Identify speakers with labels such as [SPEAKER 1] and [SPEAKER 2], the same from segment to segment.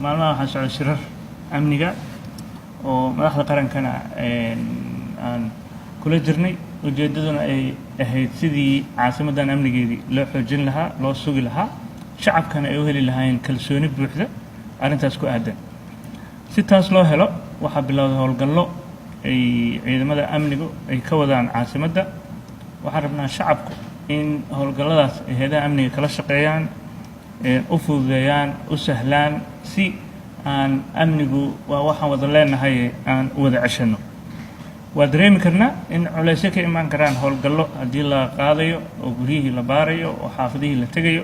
[SPEAKER 1] maalmaha waxaa socda shirar amniga oo madaxda qarankana aan kula jirnay ujeedaduna ay ahayd sidii caasimadan amnigeedii loo xoojin lahaa loo sugi lahaa shacabkana ay u heli lahaayeen kalsooni buuxda arrintaas ku aadan si taas loo helo waxaa bilowday howlgallo ay ciidamada amnigu ay ka wadaan caasimadda waxaan rabnaa shacabku in howlgalladaas ay hay'adaha amniga kala shaqeeyaan u fududeeyaan u sahlaan si aan amnigu waa waxaan wada leenahay aan u wada ceshano waa dareemi karnaa in culaysyo ka imaan karaan howlgallo haddii la qaadayo oo guryihii la baarayo oo xaafadihii la tegayo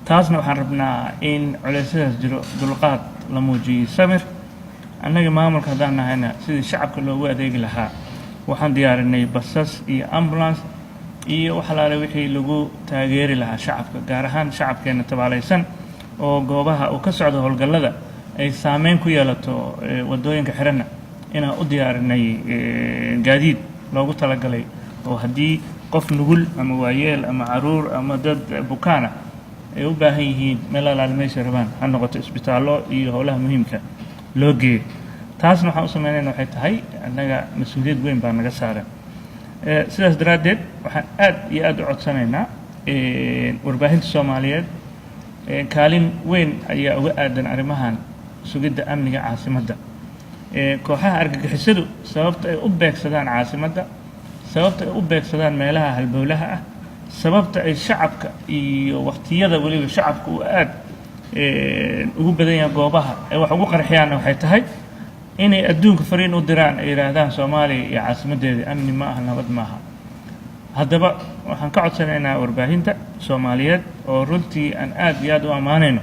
[SPEAKER 1] taasna waxaan rabnaa in culeysyadaas jiro dulqaad la muujiyey samir annaga maamulka haddaan nahayna sidii shacabka loogu adeegi lahaa waxaan diyaarinay basas iyo ambulance iyo wax alaale wixii lagu taageeri lahaa shacabka gaar ahaan shacabkeena tabaalaysan oo goobaha uu ka socdo howlgallada ay saameyn ku yeelato waddooyinka xiranna inaan u diyaarinay gaadiid loogu talagalay oo haddii qof nugul ama waayeel ama caruur ama dad bukaana ay u baahan yihiin meel alaale meesha rabaan ha noqoto isbitaallo iyo howlaha muhiimka loo geeyo taasna waxaan u samaynayna waxay tahay annaga mas-uuliyad weyn baa naga saaran sidaas daraaddeed waxaan aad iyo aad u codsanaynaa warbaahinta soomaaliyeed kaalin weyn ayaa uga aadan arrimahan sugidda amniga caasimadda kooxaha argagixisadu sababta ay u beegsadaan caasimadda sababta ay u beegsadaan meelaha halbowlaha ah sababta ay shacabka iyo waqtiyada weliba shacabka uu aad ugu badan yahay goobaha ay wax ugu qarxiyaanna waxay tahay inay adduunka fariin u diraan ay yidhaahdaan soomaaliya iyo caasimaddeeda amni ma aha nabad maaha haddaba waxaan ka codsanaynaa warbaahinta soomaaliyeed oo runtii aan aad iyo aad u ammaanayno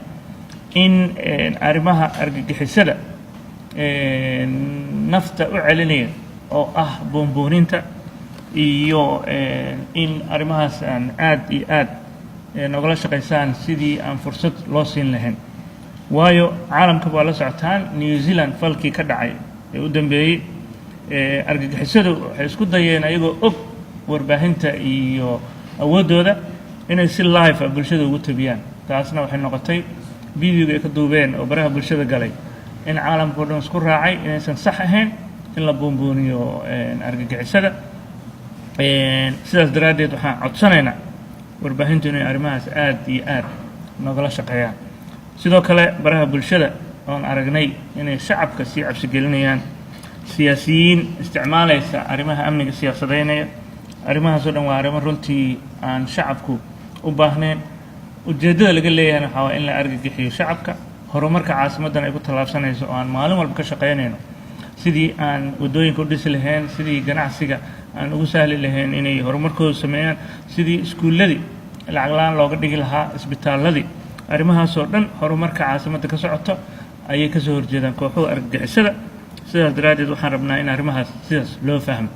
[SPEAKER 1] in arrimaha argagixisada nafta u celinaya oo ah buunbuuninta iyo in arrimahaas aan aad iyo aad nogala shaqaysaan sidii aan fursad loo siin lahayn waayo caalamka waa la socotaan New Zealand falkii ka dhacay ee u dambeeyey argagixisadu waxay isku dayeen ayagoo og warbaahinta iyo awooddooda inay si live bulshada ugu tabiyaan taasna waxay noqotay videoga ay ka duubeen oo baraha bulshada galay in caalamku dhan isku raacay inaysan sax ahayn in la buunbuuniyo argagixisada sidaas daraaddeed waxaan codsanaynaa warbaahintu inay arrimahaas aad iyo aad nogala shaqeeyaan sidoo kale baraha bulshada oon aragnay inay shacabka sii cabsi gelinayaan siyaasiyiin isticmaalaysa arrimaha amniga siyaasadeynaya arrimahaasoo dhan waa arrimo runtii aan shacabku u baahnayn ujeeddada laga leeyahayna waxaa waa in la argagixiyo shacabka horumarka caasimaddan ay ku tallaabsanayso oo aan maalin walba ka shaqaynayno sidii aan waddooyinka u dhisi lahayn sidii ganacsiga aan ugu sahli lahayn inay horumarkooda sameeyaan sidii iskuulladii lacag la-aan looga dhigi lahaa isbitaalladii arrimahaasoo dhan horumarka caasimadda ka socoto ayay ka soo horjeedaan kooxuhu argagixisada sidaas daraaddeed waxaan rabnaa in arrimahaas sidaas loo fahmo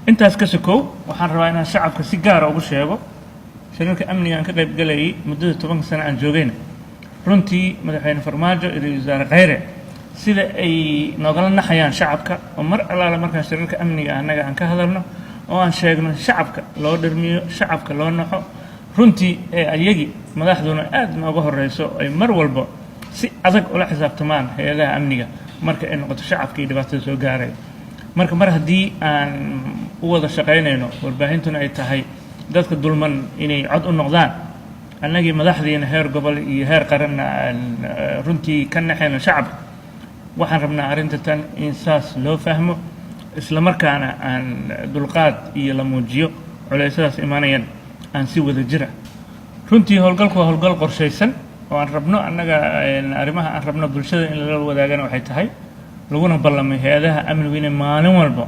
[SPEAKER 1] intaas ka sokow waxaan rabaa inaan shacabka si gaara ugu sheego shirarka amniga aan ka qayb galayay muddada 10 sano aan joogayna runtii madaxweyne farmaajo iyo ra'iisul wasaare khayre sida ay noogala naxayaan shacabka oo mar allaala markaan shirarka amniga annaga aan ka hadalno oo aan sheegno shacabka loo dharmiyo shacabka loo naxo runtii ayagii madaxduna aad nooga horeyso ay mar walba si adag ula xisaabtamaan hay'adaha amniga marka ay noqoto shacabka iyo dhibaatada soo gaaray marka mar haddii aan u wada shaqaynayno warbaahintuna ay tahay dadka dulman inay cod u noqdaan annagii madaxdiina heer gobol iyo heer qaranna aan runtii ka naxayno shacabka waxaan rabnaa arrinta tan in saas loo fahmo isla markaana aan dulqaad iyo la muujiyo culeysyadaas imaanayaan aan si wada jira runtii howlgalku waa howlgal qorshaysan oo aan rabno annaga arrimaha aan rabno bulshada in lala wadaagana waxay tahay laguna ballamay hay'adaha amnigu inay maalin walba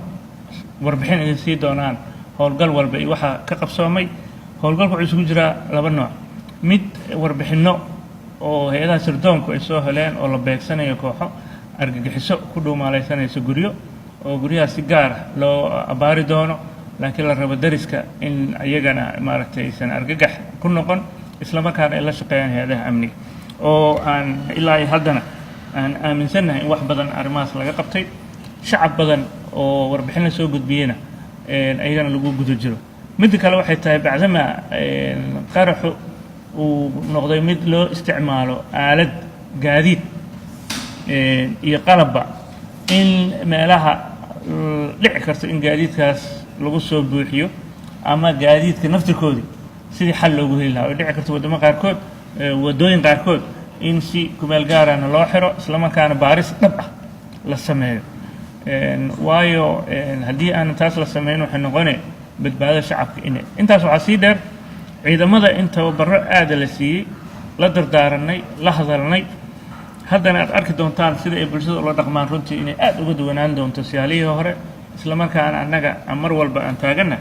[SPEAKER 1] warbixin idin sii doonaan howlgal walba iyo waxa ka qabsoomay howlgalku wuxuu isugu jiraa laba nooc mid warbixinno oo hay'adaha sirdoonku ay soo heleen oo la beegsanayo kooxo argagixiso ku dhuumaalaysanayso guryo oo guryaha si gaar loo abaari doono laakiin la rabo dariska in ayagana maaragtay aysan argagax ku noqon isla markaana ay la shaqeeyaan hay'adaha amniga oo aan ilaa iyo haddana aan aaminsannahay in wax badan arrimahaas laga qabtay shacab badan oo warbixin la soo gudbiyeyna ayagana lagu guda jiro midda kale waxay tahay bacdama qaraxu uu noqday mid loo isticmaalo aalad gaadiid iyo qalabba in meelaha dhici karto in gaadiidkaas lagu soo buuxiyo ama gaadiidka naftirkoodii sidii xal loogu heli lahaa. oo dhici karto waddamo qaarkood waddooyin qaarkood in si kumeel gaarana loo xiro isla markaana baaris dhab ah la sameeyo. waayo haddii aanan taas la samayn waxay noqonay badbaadada shacabka intaas waxaa sii dheer ciidamada in tababaro aada la siiyey la dardaaranay la hadalnay haddana aad arki doontaan sida ay bulshada ula dhaqmaan runtii inay aad uga duwanaan doonto siyaalihii hore isla markaana annaga mar walba aan taagana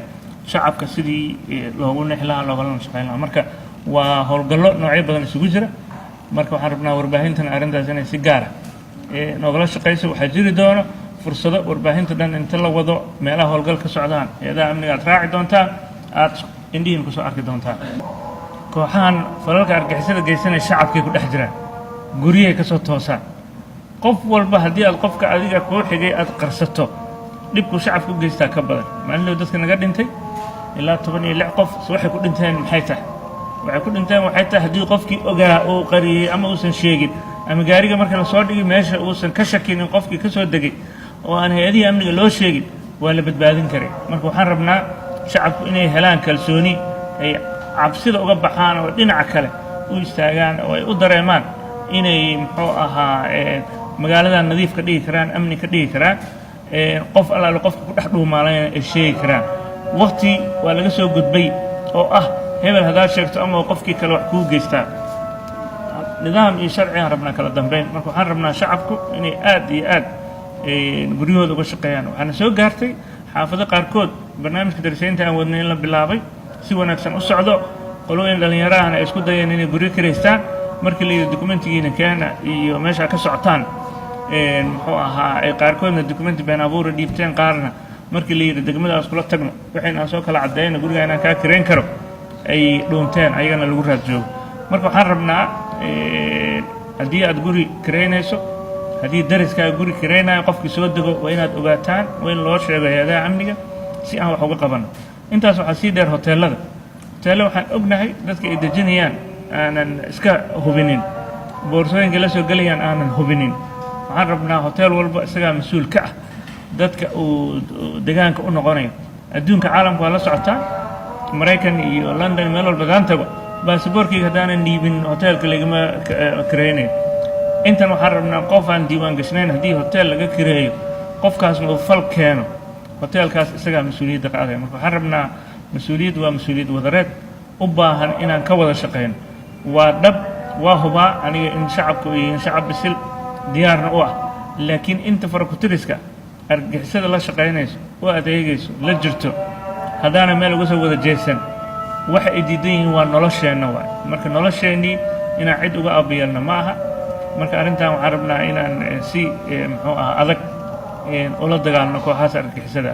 [SPEAKER 1] shacabka sidii loogu nexi lahaa loogala shaqayn lahaa. marka waa howlgallo noocyo badan isugu jira. marka waxaan rabnaa warbaahintan arrintaas inay si gaara noogala shaqayso. waxaa jiri doono fursado warbaahinta dhan inta la wado meelaha howlgal ka socdaan eedaha amniga aad raaci doontaan aad indhihiin kusoo arki doontaan. kooxahan falalka argixisada geysanaya shacabkay ku dhex jiraan guryahay ka soo toosaan. qof walba haddii aad qofka adiga kuu xigay aad qarsato dhibku shacabka u geystaa ka badan. maalinlow dadka naga dhintay ilaa 16 qof waxay ku dhinteen maxay tahay waxay ku dhinteen waxay tahay haddii qofkii ogaa uu qariyey ama uusan sheegin ama gaariga marka la soo dhigay meesha uusan ka shakin in qofkii ka soo degay oo aan hay-adihii amniga loo sheegin waa la badbaadin karay. marka waxaan rabnaa shacabku inay helaan kalsooni ay cabsida uga baxaan oo dhinaca kale u istaagaan oo ay u dareemaan inay muxuu ahaa magaaladan nadiif ka dhigi karaan amni ka dhigi karaan qof allaale qofka ku dhex dhuumaalayna ay sheegi karaan. waqti waa laga soo gudbay oo ah hebel haddaad sheegto ama qofkii kale wax kuu geystaa. nidaam iyo sharci aan rabnaa kala dambeyn. marka waxaan rabnaa shacabku inay aad iyo aad guryahooda uga shaqeeyaan. waxaana soo gaartay xaafado qaarkood barnaamijka darisaynta aan wadnay in la bilaabay si wanaagsan u socdo. qolooyin dhallinyarahana ay isku dayeen inay guryo kiraystaan markii la yidhi dokumentigiina keena iyo meesha ka socotaan muxuu ahaa ay qaarkoodna dokumenti been abuura dhiibteen qaarna markii la yidhi degmadaas kula tagno waxayna soo kala caddeeyna guriga inaan kaa kirayn karo ay dhuunteen ayagana lagu raad joogo. marka waxaan rabnaa haddii aad guri kiraynayso haddii dariskaaga guri kiraynayo qofkii soo dego waa inaad ogaataan waa in loo sheego hay-adaha amniga si aan wax uga qabanno. intaas waxaa sii dheer hoteellada waxaan ognahay dadka ay dejinayaan aanan iska hubinin boorsooyinka la soo gelayaan aanan hubinin. waxaan rabnaa hotel walba isagaa mas-uul ka ah dadka uu deegaanka u noqonayo. adduunka caalamka waa la socotaa maraykan iyo london meel walba daan tago baasboorkayga haddaanan dhiibin hoteelka lagama kiraynayo. intan waxaan rabnaa qof aan diiwaan gashnayn haddii hotel laga kireeyo qofkaasna uu fal keeno hoteelkaas isagaa mas-uuliyadda qaadaya. marka waxaan rabnaa mas-uuliyad waa mas-uuliyad wadareed u baahan inaan ka wada shaqayno. waa dhab waa hubaa aniga in shacabku ay yihiin shacab bisil diyaarna u ah laakiin inta farakutiriska argixisada la shaqaynayso u adeegayso la jirto haddaana meel uga soo wada jeesan waxa ay diidan yihiin waa nolosheenna waay. marka nolosheennii inaan cid uga aabiyeelna ma aha. marka arrintan waxaan rabnaa inaan si muxuu ahaa adag ula dagaalno kooxahaas argixisada ah.